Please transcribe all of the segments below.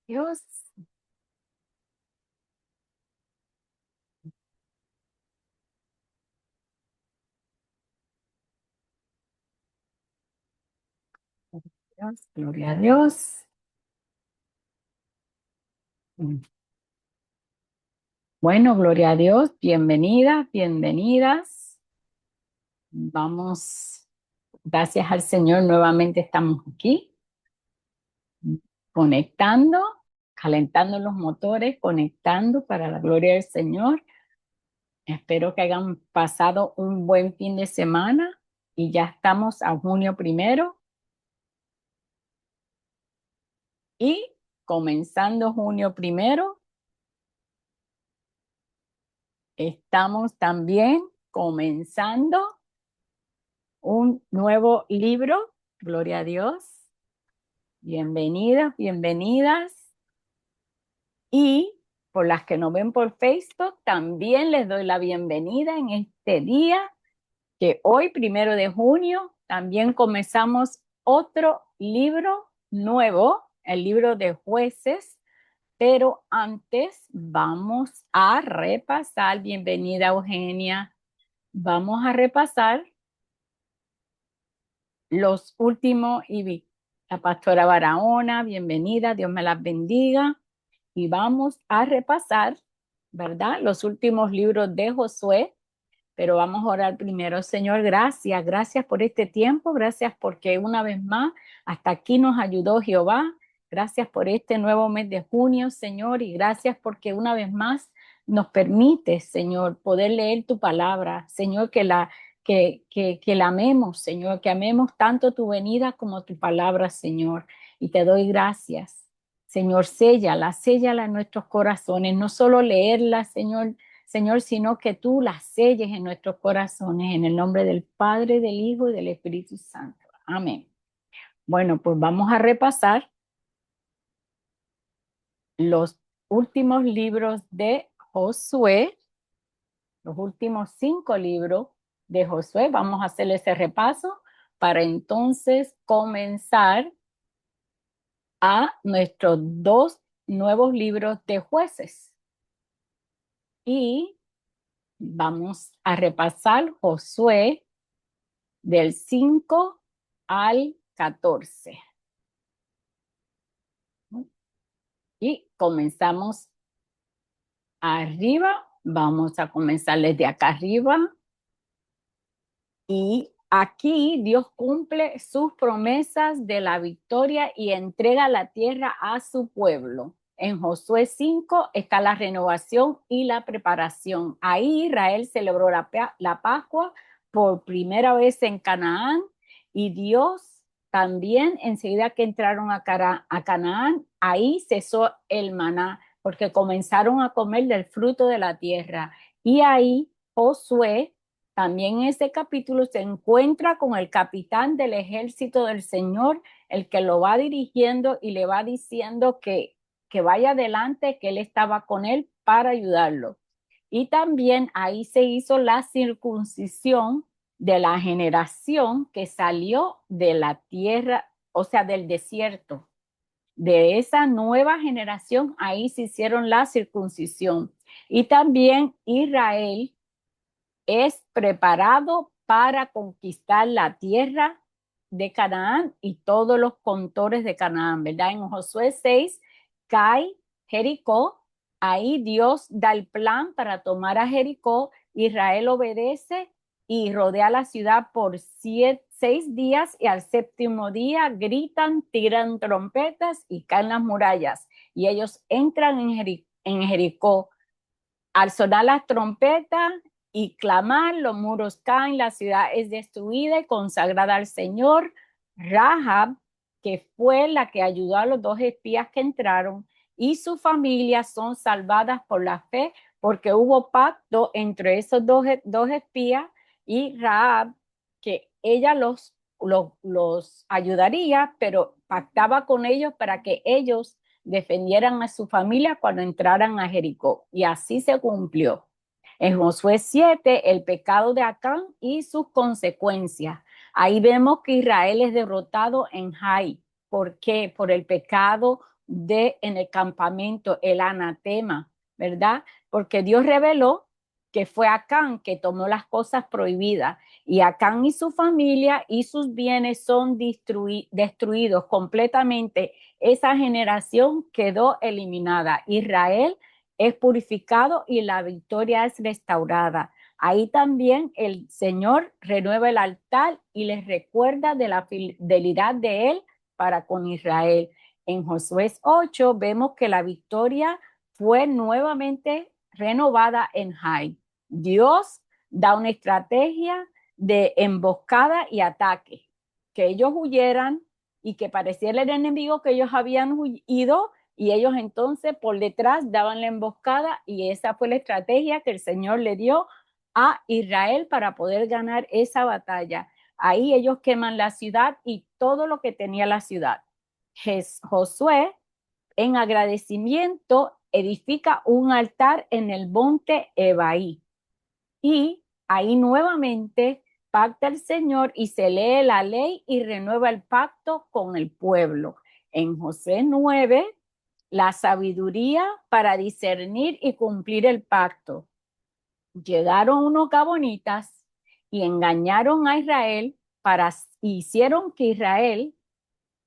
Dios, Dios, gloria a Dios. Bueno, gloria a Dios, bienvenidas, bienvenidas. Vamos, gracias al Señor, nuevamente estamos aquí, conectando, calentando los motores, conectando para la gloria del Señor. Espero que hayan pasado un buen fin de semana y ya estamos a junio 1 y comenzando junio 1. Estamos también comenzando un nuevo libro. Gloria a Dios. Bienvenidas, bienvenidas. Y por las que nos ven por Facebook, también les doy la bienvenida en este día, que hoy, 1 de junio, también comenzamos otro libro nuevo, el libro de Jueces. Pero antes vamos a repasar, bienvenida Eugenia, vamos a repasar los últimos y la pastora Barahona, bienvenida, Dios me las bendiga. Y vamos a repasar, ¿verdad? Los últimos libros de Josué, pero vamos a orar primero. Señor, gracias, gracias por este tiempo, gracias porque una vez más hasta aquí nos ayudó Jehová. Gracias por este nuevo mes de junio, Señor, y gracias porque una vez más nos permite, Señor, poder leer tu palabra, Señor, que la amemos, Señor, que amemos tanto tu venida como tu palabra, Señor. Y te doy gracias. Señor, séllala en nuestros corazones, no solo leerla, Señor, sino que tú las selles en nuestros corazones, en el nombre del Padre, del Hijo y del Espíritu Santo. Amén. Bueno, pues vamos a repasar los últimos libros de Josué, los últimos 5 libros de Josué. Vamos a hacer ese repaso para entonces comenzar a nuestros 2 nuevos libros de Jueces. Y vamos a repasar Josué del 5 al 14. Y comenzamos arriba. Vamos a comenzar desde acá arriba. Y aquí Dios cumple sus promesas de la victoria y entrega la tierra a su pueblo. En Josué 5 está la renovación y la preparación. Ahí Israel celebró la Pascua por primera vez en Canaán, y Dios también, enseguida que entraron a Canaán, ahí cesó el maná porque comenzaron a comer del fruto de la tierra. Y ahí Josué también en ese capítulo se encuentra con el capitán del ejército del Señor, el que lo va dirigiendo y le va diciendo que vaya adelante, que él estaba con él para ayudarlo. Y también ahí se hizo la circuncisión de la generación que salió de la tierra, o sea, del desierto. De esa nueva generación, ahí se hicieron la circuncisión. Y también Israel es preparado para conquistar la tierra de Canaán y todos los contores de Canaán, ¿verdad? En Josué 6 cae Jericó, ahí Dios da el plan para tomar a Jericó, Israel obedece y rodea la ciudad por 6 días, y al séptimo día gritan, tiran trompetas y caen las murallas, y ellos entran en Jericó. Al sonar las trompetas y clamar, los muros caen, la ciudad es destruida y consagrada al Señor. Rahab, que fue la que ayudó a los 2 espías que entraron, y su familia son salvadas por la fe, porque hubo pacto entre esos dos espías y Rahab, que ella los ayudaría, pero pactaba con ellos para que ellos defendieran a su familia cuando entraran a Jericó. Y así se cumplió. En Josué 7, el pecado de Acán y sus consecuencias. Ahí vemos que Israel es derrotado en Jai. ¿Por qué? Por el pecado en el campamento, el anatema, ¿verdad? Porque Dios reveló que fue Acán que tomó las cosas prohibidas y Acán y su familia y sus bienes son destruidos completamente. Esa generación quedó eliminada. Israel es purificado y la victoria es restaurada. Ahí también el Señor renueva el altar y les recuerda de la fidelidad de Él para con Israel. En Josué 8 vemos que la victoria fue nuevamente renovada en Jai. Dios da una estrategia de emboscada y ataque, que ellos huyeran y que pareciera el enemigo que ellos habían huido y ellos entonces por detrás daban la emboscada y esa fue la estrategia que el Señor le dio a Israel para poder ganar esa batalla. Ahí ellos queman la ciudad y todo lo que tenía la ciudad. Josué, en agradecimiento, edifica un altar en el monte Ebaí. Y ahí nuevamente pacta el Señor y se lee la ley y renueva el pacto con el pueblo. En Josué 9, la sabiduría para discernir y cumplir el pacto. Llegaron unos gabonitas y engañaron a Israel hicieron que Israel,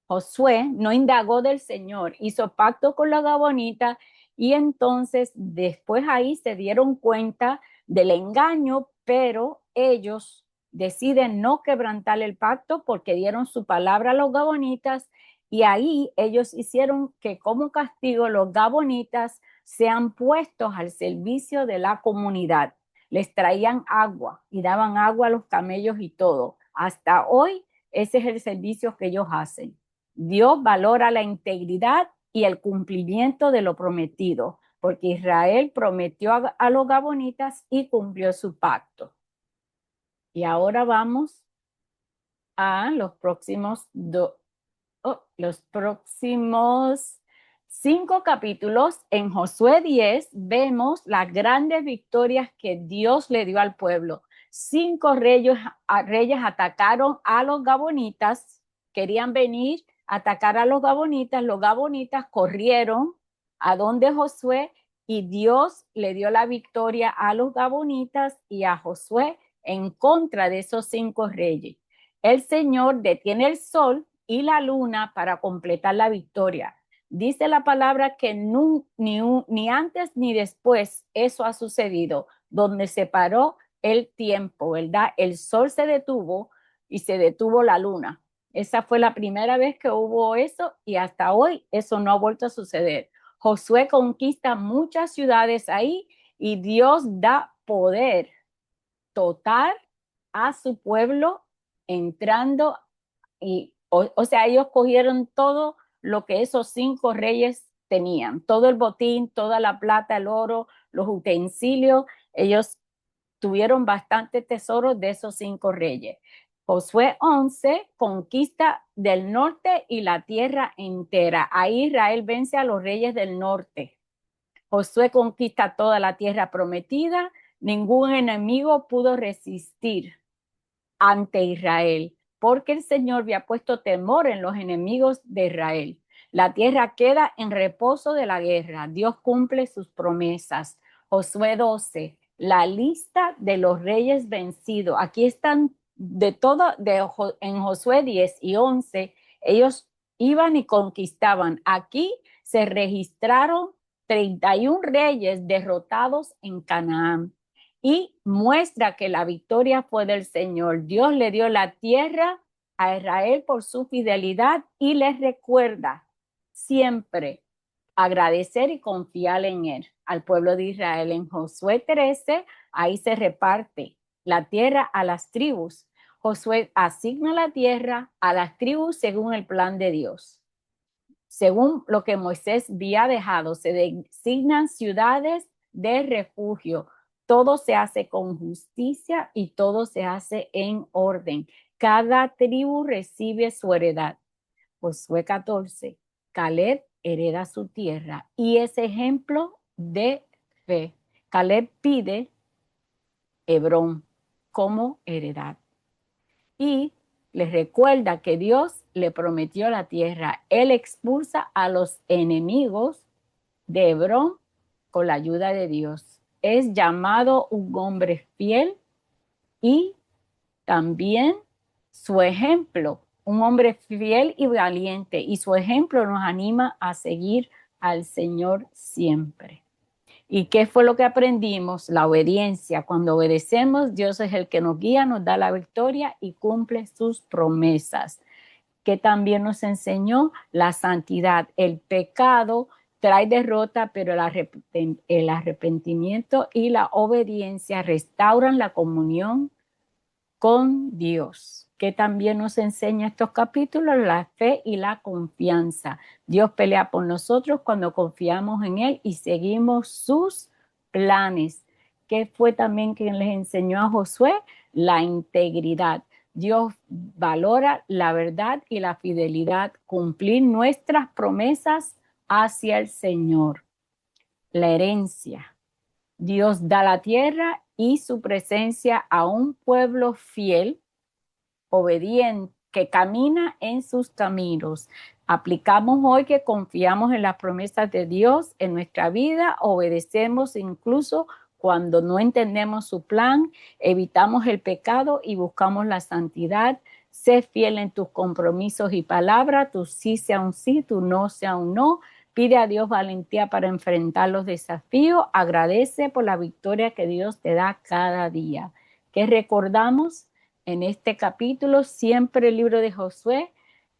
Josué, no indagó del Señor, hizo pacto con los gabonitas y entonces después ahí se dieron cuenta del engaño, pero ellos deciden no quebrantar el pacto porque dieron su palabra a los gabonitas y ahí ellos hicieron que como castigo los gabonitas sean puestos al servicio de la comunidad. Les traían agua y daban agua a los camellos y todo. Hasta hoy ese es el servicio que ellos hacen. Dios valora la integridad y el cumplimiento de lo prometido, porque Israel prometió a los gabonitas y cumplió su pacto. Y ahora vamos a los próximos 5 capítulos. En Josué 10 vemos las grandes victorias que Dios le dio al pueblo. 5 reyes atacaron a los gabonitas, querían venir a atacar a los gabonitas corrieron a donde Josué y Dios le dio la victoria a los gabonitas y a Josué en contra de esos 5 reyes. El Señor detiene el sol y la luna para completar la victoria. Dice la palabra que ni antes ni después eso ha sucedido, donde se paró el tiempo, ¿verdad? El sol se detuvo y se detuvo la luna. Esa fue la primera vez que hubo eso y hasta hoy eso no ha vuelto a suceder. Josué conquista muchas ciudades ahí y Dios da poder total a su pueblo entrando o sea, ellos cogieron todo lo que esos 5 reyes tenían, todo el botín, toda la plata, el oro, los utensilios, ellos tuvieron bastante tesoro de esos 5 reyes. Josué 11 conquista del norte y la tierra entera. Ahí Israel vence a los reyes del norte. Josué conquista toda la tierra prometida. Ningún enemigo pudo resistir ante Israel, porque el Señor había puesto temor en los enemigos de Israel. La tierra queda en reposo de la guerra. Dios cumple sus promesas. Josué 12, la lista de los reyes vencidos. Aquí están de todo, en Josué 10 y 11, ellos iban y conquistaban. Aquí se registraron 31 reyes derrotados en Canaán y muestra que la victoria fue del Señor. Dios le dio la tierra a Israel por su fidelidad y les recuerda siempre agradecer y confiar en él. Al pueblo de Israel en Josué 13, ahí se reparte la tierra a las tribus. Josué asigna la tierra a las tribus según el plan de Dios. Según lo que Moisés había dejado, se designan ciudades de refugio. Todo se hace con justicia y todo se hace en orden. Cada tribu recibe su heredad. Josué 14, Caleb hereda su tierra y es ejemplo de fe. Caleb pide Hebrón como heredad. Y les recuerda que Dios le prometió la tierra. Él expulsa a los enemigos de Hebrón con la ayuda de Dios. Es llamado un hombre fiel y también su ejemplo, un hombre fiel y valiente, y su ejemplo nos anima a seguir al Señor siempre. ¿Y qué fue lo que aprendimos? La obediencia. Cuando obedecemos, Dios es el que nos guía, nos da la victoria y cumple sus promesas. Que también nos enseñó la santidad. El pecado trae derrota, pero el arrepentimiento y la obediencia restauran la comunión con Dios. Que también nos enseña estos capítulos la fe y la confianza. Dios pelea por nosotros cuando confiamos en Él y seguimos sus planes. Que fue también quien les enseñó a Josué la integridad. Dios valora la verdad y la fidelidad, cumplir nuestras promesas hacia el Señor. La herencia. Dios da la tierra y su presencia a un pueblo fiel, obediente, que camina en sus caminos. Aplicamos hoy que confiamos en las promesas de Dios en nuestra vida, obedecemos incluso cuando no entendemos su plan, evitamos el pecado y buscamos la santidad. Sé fiel en tus compromisos y palabras, tu sí sea un sí, tu no sea un no. Pide a Dios valentía para enfrentar los desafíos. Agradece por la victoria que Dios te da cada día. ¿Qué recordamos en este capítulo? Siempre el libro de Josué,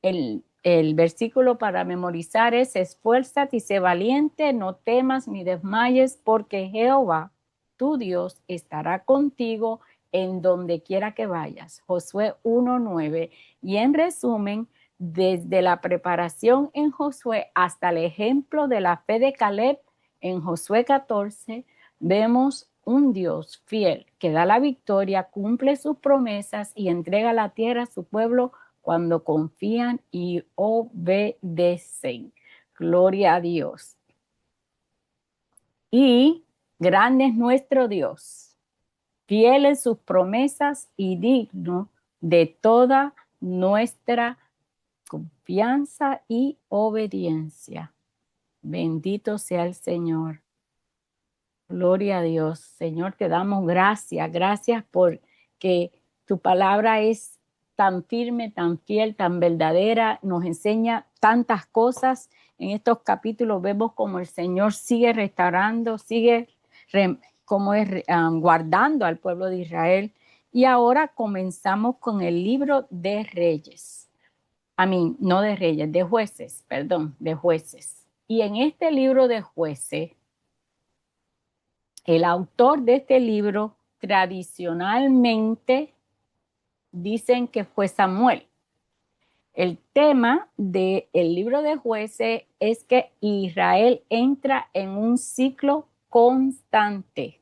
el versículo para memorizar es: esfuérzate y sé valiente, no temas ni desmayes, porque Jehová, tu Dios, estará contigo en donde quiera que vayas. Josué 1:9. Y en resumen, desde la preparación en Josué hasta el ejemplo de la fe de Caleb en Josué 14, vemos un Dios fiel que da la victoria, cumple sus promesas y entrega la tierra a su pueblo cuando confían y obedecen. Gloria a Dios. Y grande es nuestro Dios, fiel en sus promesas y digno de toda nuestra confianza y obediencia. Bendito sea el Señor. Gloria a Dios. Señor, te damos gracias. Gracias porque tu palabra es tan firme, tan fiel, tan verdadera. Nos enseña tantas cosas. En estos capítulos vemos como el Señor sigue restaurando, guardando al pueblo de Israel. Y ahora comenzamos con el libro de Reyes. No de Reyes, de Jueces, perdón, de Jueces. Y en este libro de Jueces, el autor de este libro tradicionalmente dicen que fue Samuel. El tema del libro de Jueces es que Israel entra en un ciclo constante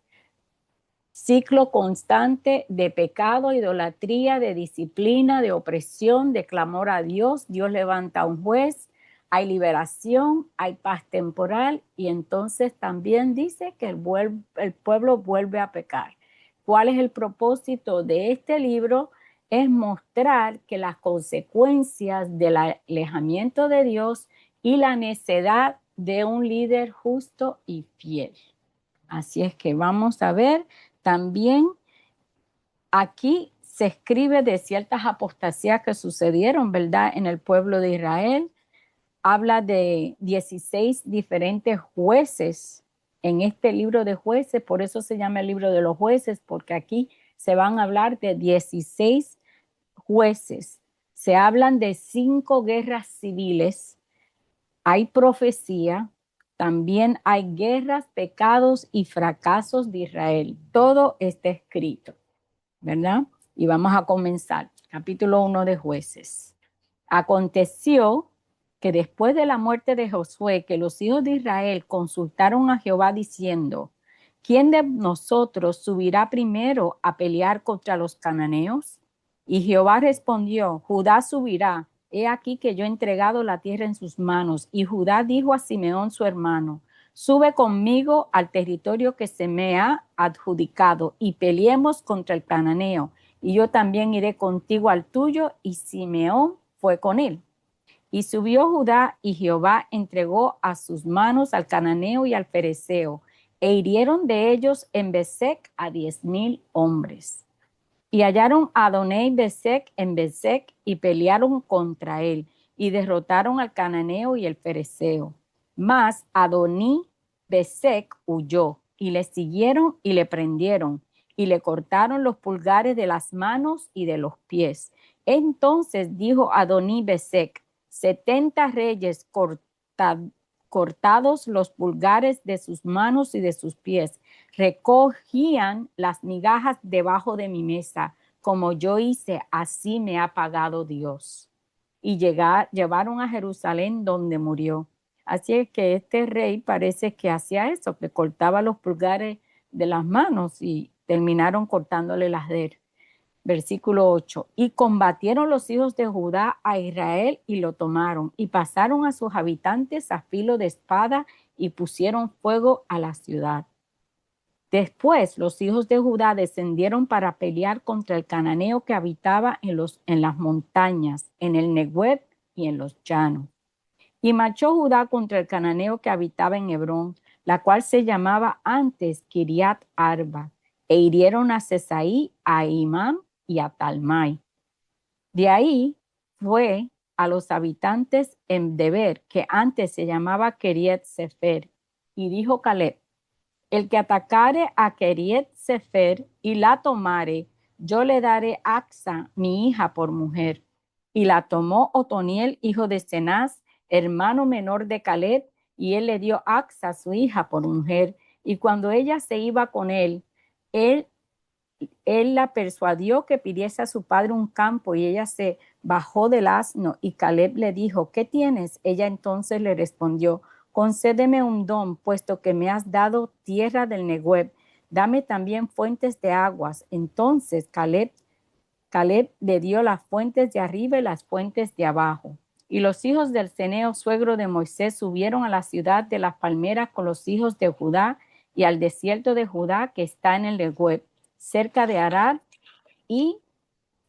de pecado, idolatría, de disciplina, de opresión, de clamor a Dios. Dios levanta a un juez, hay liberación, hay paz temporal, y entonces también dice que el pueblo vuelve a pecar. ¿Cuál es el propósito de este libro? Es mostrar que las consecuencias del alejamiento de Dios y la necedad de un líder justo y fiel. Así es que vamos a ver también aquí se escribe de ciertas apostasías que sucedieron, ¿verdad?, en el pueblo de Israel. Habla de 16 diferentes jueces en este libro de Jueces, por eso se llama el libro de los jueces, porque aquí se van a hablar de 16 jueces. Se hablan de 5 guerras civiles, hay profecía, también hay guerras, pecados y fracasos de Israel. Todo está escrito, ¿verdad? Y vamos a comenzar. Capítulo 1 de Jueces. Aconteció que después de la muerte de Josué, que los hijos de Israel consultaron a Jehová diciendo: ¿quién de nosotros subirá primero a pelear contra los cananeos? Y Jehová respondió: Judá subirá. He aquí que yo he entregado la tierra en sus manos. Y Judá dijo a Simeón su hermano: sube conmigo al territorio que se me ha adjudicado y peleemos contra el cananeo. y yo también iré contigo al tuyo. Y Simeón fue con él. Y subió Judá, y Jehová entregó a sus manos al cananeo y al fereceo, e hirieron de ellos en Bezec a 10,000 hombres. Y hallaron a Adonai Bezec en Bezec, y pelearon contra él, y derrotaron al cananeo y el fereceo. Mas Adoní Bezec huyó, y le siguieron y le prendieron, y le cortaron los pulgares de las manos y de los pies. Entonces dijo Adoní Bezec: 70 reyes cortados los pulgares de sus manos y de sus pies recogían las migajas debajo de mi mesa, como yo hice, así me ha pagado Dios. Y llevaron a Jerusalén, donde murió. Así es que este rey parece que hacía eso, que cortaba los pulgares de las manos y terminaron cortándole las de él. Versículo 8. Y combatieron los hijos de Judá a Israel y lo tomaron, y pasaron a sus habitantes a filo de espada y pusieron fuego a la ciudad. Después los hijos de Judá descendieron para pelear contra el cananeo que habitaba en las montañas, en el Negueb y en los llanos. Y marchó Judá contra el cananeo que habitaba en Hebrón, la cual se llamaba antes Kiriat Arba, e hirieron a Sesaí, a Imam y a Talmai. De ahí fue a los habitantes en Deber, que antes se llamaba Kiriat Sefer, y dijo Caleb: el que atacare a Kiriat Sefer y la tomare, yo le daré Axa, mi hija, por mujer. Y la tomó Otoniel, hijo de Cenaz, hermano menor de Caleb, y él le dio Axa, su hija, por mujer. Y cuando ella se iba con él, él la persuadió que pidiese a su padre un campo, y ella se bajó del asno, y Caleb le dijo: ¿qué tienes? Ella entonces le respondió: concédeme un don, puesto que me has dado tierra del Negueb, dame también fuentes de aguas. Entonces Caleb le dio las fuentes de arriba y las fuentes de abajo. Y los hijos del Ceneo, suegro de Moisés, subieron a la ciudad de las palmeras con los hijos de Judá y al desierto de Judá, que está en el Negueb, cerca de Arad, y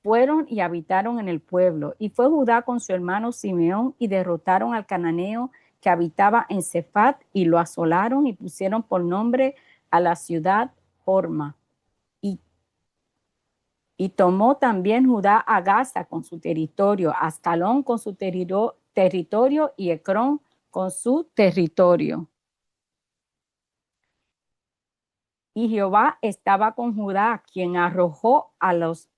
fueron y habitaron en el pueblo. Y fue Judá con su hermano Simeón y derrotaron al cananeo que habitaba en Cefat, y lo asolaron y pusieron por nombre a la ciudad Horma. Y tomó también Judá a Gaza con su territorio, a Ascalón con su territorio y Ecrón con su territorio. Y Jehová estaba con Judá, quien arrojó a los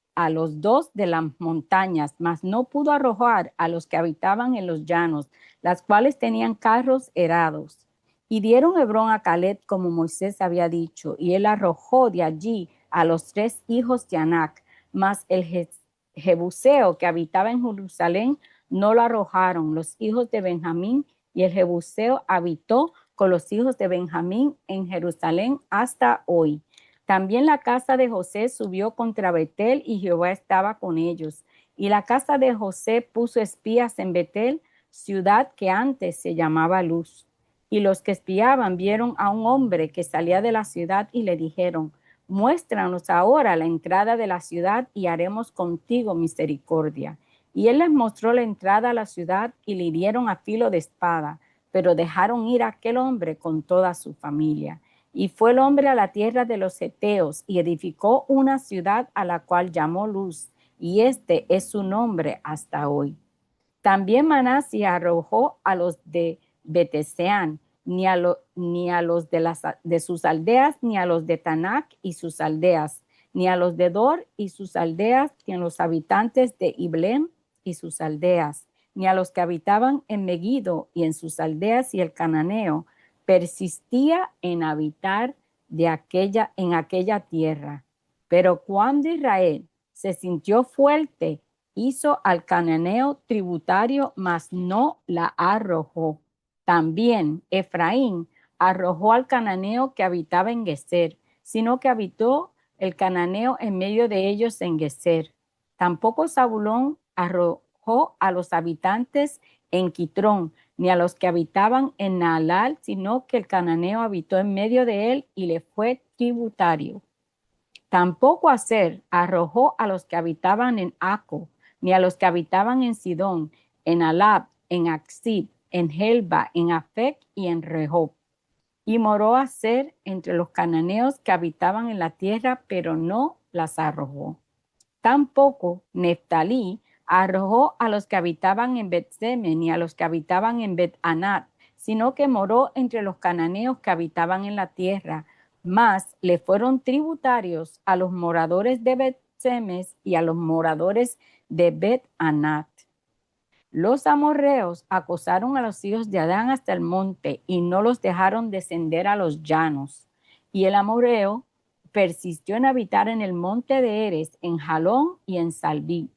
dos de las montañas, mas no pudo arrojar a los que habitaban en los llanos, las cuales tenían carros erados. Y dieron Hebrón a Caleb, como Moisés había dicho, y él arrojó de allí a los 3 hijos de Anac, mas el Jebuseo que habitaba en Jerusalén no lo arrojaron los hijos de Benjamín, y el Jebuseo habitó con los hijos de Benjamín en Jerusalén hasta hoy. También la casa de José subió contra Betel, y Jehová estaba con ellos. Y la casa de José puso espías en Betel, ciudad que antes se llamaba Luz. Y los que espiaban vieron a un hombre que salía de la ciudad y le dijeron: muéstranos ahora la entrada de la ciudad y haremos contigo misericordia. Y él les mostró la entrada a la ciudad, y le hirieron a filo de espada, pero dejaron ir a aquel hombre con toda su familia. Y fue el hombre a la tierra de los heteos y edificó una ciudad a la cual llamó Luz, y este es su nombre hasta hoy. También Manasés arrojó a los de Beteseán, ni a los de sus aldeas, ni a los de Tanac y sus aldeas, ni a los de Dor y sus aldeas, ni a los habitantes de Iblem y sus aldeas, ni a los que habitaban en Megiddo y en sus aldeas. Y el cananeo persistía en habitar en aquella tierra. Pero cuando Israel se sintió fuerte, hizo al cananeo tributario, mas no la arrojó. También Efraín arrojó al cananeo que habitaba en Geser, sino que habitó el cananeo en medio de ellos en Geser. Tampoco Zabulón arrojó a los habitantes en Quitrón, ni a los que habitaban en Naalal, sino que el cananeo habitó en medio de él y le fue tributario. Tampoco Aser arrojó a los que habitaban en Aco, ni a los que habitaban en Sidón, en Alab, en Aksib, en Helba, en Afec y en Rehob. Y moró Aser entre los cananeos que habitaban en la tierra, pero no las arrojó. Tampoco Neftalí arrojó a los que habitaban en Bet-Semen ni a los que habitaban en Bet-Anat, sino que moró entre los cananeos que habitaban en la tierra, mas le fueron tributarios a los moradores de Bet-Semes y a los moradores de Bet-Anat. Los amorreos acosaron a los hijos de Adán hasta el monte y no los dejaron descender a los llanos. Y el amorreo persistió en habitar en el monte de Eres, en Jalón y en Salbí.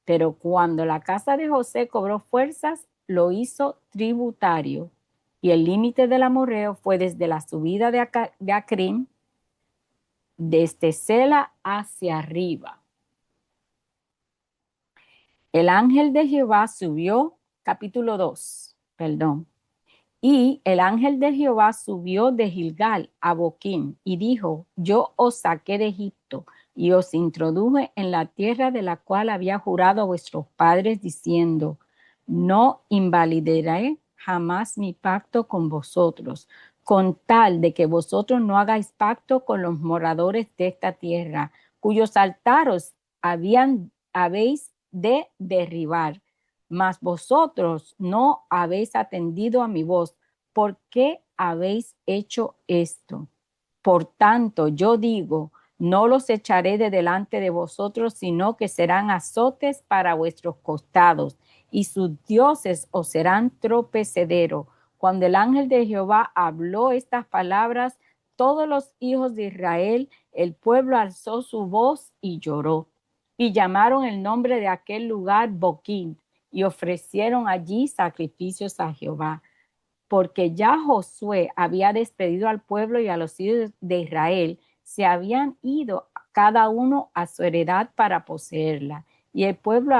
Pero cuando la casa de José cobró fuerzas, lo hizo tributario. Y el límite del amorreo fue desde la subida de Acrim, desde Sela hacia arriba. El ángel de Jehová subió, capítulo 2, perdón. Y el ángel de Jehová subió de Gilgal a Boquim y dijo, yo os saqué de Egipto y os introduje en la tierra de la cual había jurado a vuestros padres diciendo, no invalidaré jamás mi pacto con vosotros, con tal de que vosotros no hagáis pacto con los moradores de esta tierra, cuyos altares habéis de derribar. Mas vosotros no habéis atendido a mi voz. ¿Por qué habéis hecho esto? Por tanto, yo digo, no los echaré de delante de vosotros, sino que serán azotes para vuestros costados, y sus dioses os serán tropecedero. Cuando el ángel de Jehová habló estas palabras, todos los hijos de Israel, el pueblo alzó su voz y lloró. Y llamaron el nombre de aquel lugar Boquim, y ofrecieron allí sacrificios a Jehová, porque ya Josué había despedido al pueblo y a los hijos de Israel, se habían ido cada uno a su heredad para poseerla. Y el pueblo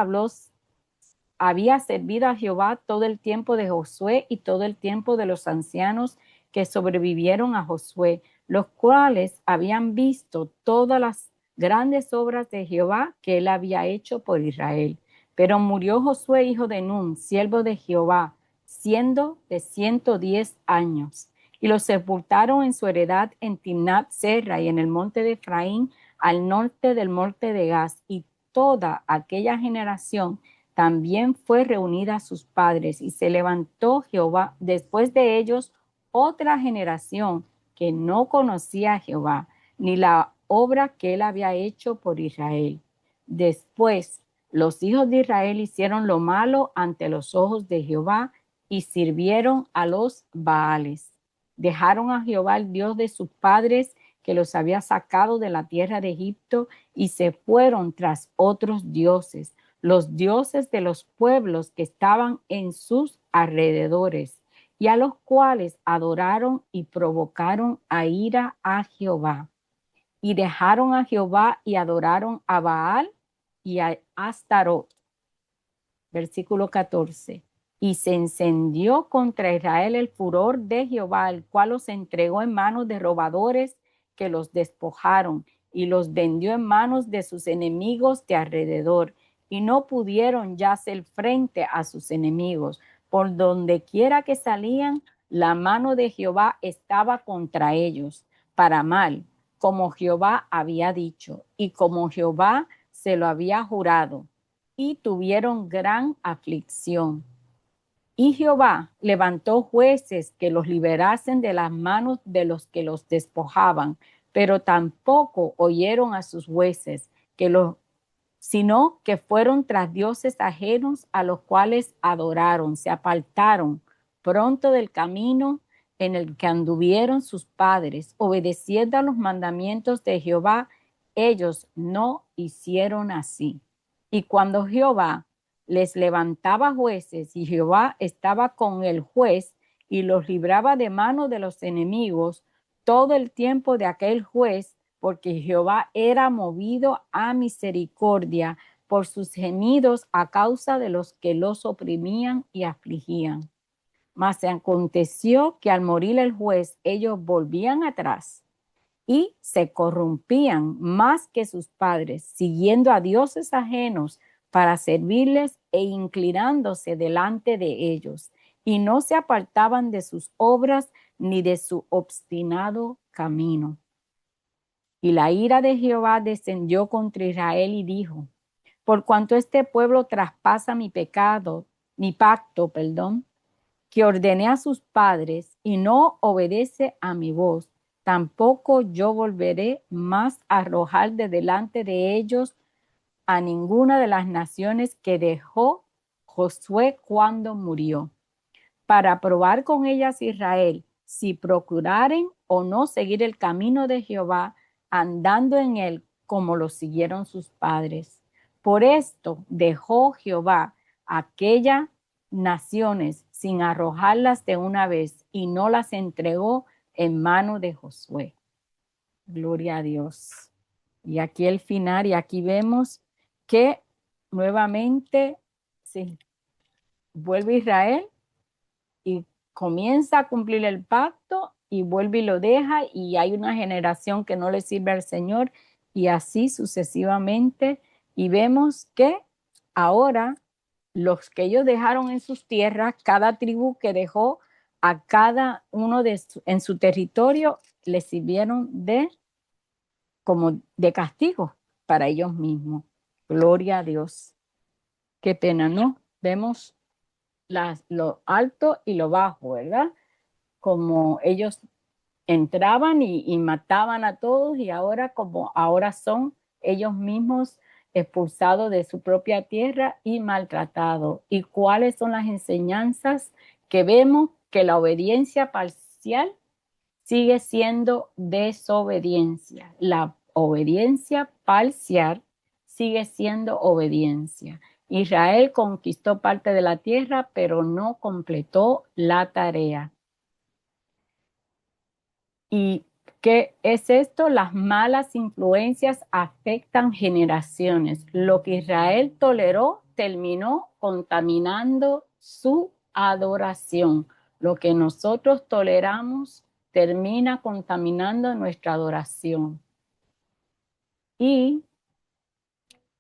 había servido a Jehová todo el tiempo de Josué y todo el tiempo de los ancianos que sobrevivieron a Josué, los cuales habían visto todas las grandes obras de Jehová que él había hecho por Israel. Pero murió Josué, hijo de Nun, siervo de Jehová, siendo de 110 años. Y lo sepultaron en su heredad en Timnat Serra y en el monte de Efraín, al norte del monte de Gaz. Y toda aquella generación también fue reunida a sus padres, y se levantó Jehová después de ellos otra generación que no conocía a Jehová, ni la obra que él había hecho por Israel. Después, los hijos de Israel hicieron lo malo ante los ojos de Jehová y sirvieron a los Baales. Dejaron a Jehová, el Dios de sus padres, que los había sacado de la tierra de Egipto, y se fueron tras otros dioses, los dioses de los pueblos que estaban en sus alrededores, y a los cuales adoraron y provocaron a ira a Jehová. Y dejaron a Jehová y adoraron a Baal y a Astarot. Versículo 14. Y se encendió contra Israel el furor de Jehová, el cual los entregó en manos de robadores que los despojaron, y los vendió en manos de sus enemigos de alrededor, y no pudieron ya hacer frente a sus enemigos. Por donde quiera que salían, la mano de Jehová estaba contra ellos, para mal, como Jehová había dicho, y como Jehová se lo había jurado, y tuvieron gran aflicción. Y Jehová levantó jueces que los liberasen de las manos de los que los despojaban, pero tampoco oyeron a sus jueces, sino que fueron tras dioses ajenos a los cuales adoraron, se apartaron pronto del camino en el que anduvieron sus padres, obedeciendo a los mandamientos de Jehová. Ellos no hicieron así. Y cuando Jehová les levantaba jueces, y Jehová estaba con el juez y los libraba de mano de los enemigos todo el tiempo de aquel juez, porque Jehová era movido a misericordia por sus gemidos a causa de los que los oprimían y afligían. Mas se aconteció que al morir el juez, ellos volvían atrás y se corrompían más que sus padres, siguiendo a dioses ajenos para servirles e inclinándose delante de ellos, y no se apartaban de sus obras ni de su obstinado camino. Y la ira de Jehová descendió contra Israel y dijo: por cuanto este pueblo traspasa mi pacto, que ordené a sus padres y no obedece a mi voz, tampoco yo volveré más a arrojar de delante de ellos a ninguna de las naciones que dejó Josué cuando murió, para probar con ellas Israel, si procuraren o no seguir el camino de Jehová, andando en él como lo siguieron sus padres. Por esto dejó Jehová aquellas naciones sin arrojarlas de una vez y no las entregó en mano de Josué. Gloria a Dios. Y aquí el final, y aquí vemos que nuevamente vuelve Israel y comienza a cumplir el pacto y vuelve y lo deja, y hay una generación que no le sirve al Señor, y así sucesivamente. Y vemos que ahora los que ellos dejaron en sus tierras, cada tribu que dejó a cada uno en su territorio, le sirvieron como de castigo para ellos mismos. Gloria a Dios. Qué pena, ¿no? Vemos lo alto y lo bajo, ¿verdad? Como ellos entraban y mataban a todos, y ahora como ahora son ellos mismos expulsados de su propia tierra y maltratados. ¿Y cuáles son las enseñanzas que vemos? Que la obediencia parcial sigue siendo desobediencia. La obediencia parcial sigue siendo obediencia. Israel conquistó parte de la tierra, pero no completó la tarea. ¿Y qué es esto? Las malas influencias afectan generaciones. Lo que Israel toleró terminó contaminando su adoración. Lo que nosotros toleramos termina contaminando nuestra adoración. Y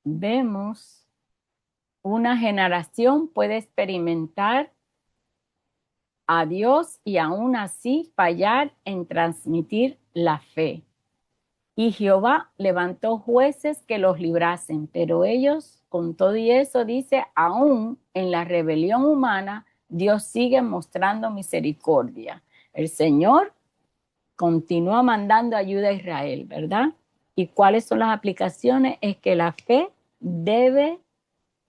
vemos una generación puede experimentar a Dios y aún así fallar en transmitir la fe. Y Jehová levantó jueces que los librasen, pero ellos, con todo y eso, dice, aún en la rebelión humana, Dios sigue mostrando misericordia. El Señor continúa mandando ayuda a Israel, ¿verdad? ¿Y cuáles son las aplicaciones? Es que la fe debe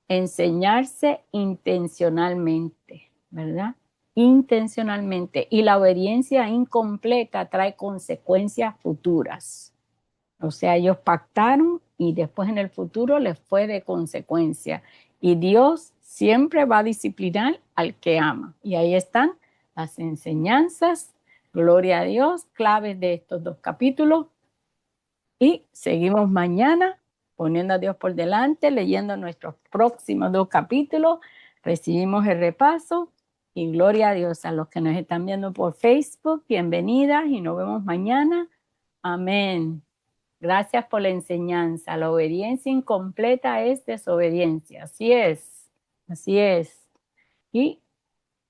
enseñarse intencionalmente, ¿verdad? Intencionalmente. Y la obediencia incompleta trae consecuencias futuras. O sea, ellos pactaron y después en el futuro les fue de consecuencia. Y Dios siempre va a disciplinar al que ama. Y ahí están las enseñanzas, gloria a Dios, claves de estos dos capítulos. Y seguimos mañana poniendo a Dios por delante, leyendo nuestros próximos dos capítulos. Recibimos el repaso y gloria a Dios. A los que nos están viendo por Facebook, bienvenidas y nos vemos mañana. Amén. Gracias por la enseñanza. La obediencia incompleta es desobediencia. Así es, así es. Y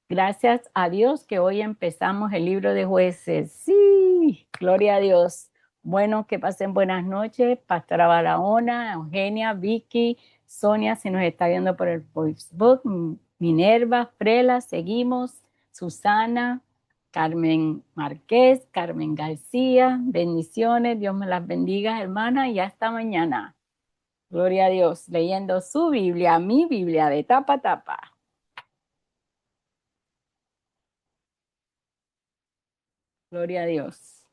gracias a Dios que hoy empezamos el libro de Jueces. Sí, gloria a Dios. Bueno, que pasen buenas noches. Pastora Barahona, Eugenia, Vicky, Sonia, si nos está viendo por el Facebook, Minerva, Frela, seguimos, Susana, Carmen Márquez, Carmen García, bendiciones, Dios me las bendiga, hermana, y hasta mañana. Gloria a Dios, leyendo su Biblia, mi Biblia de tapa a tapa. Gloria a Dios.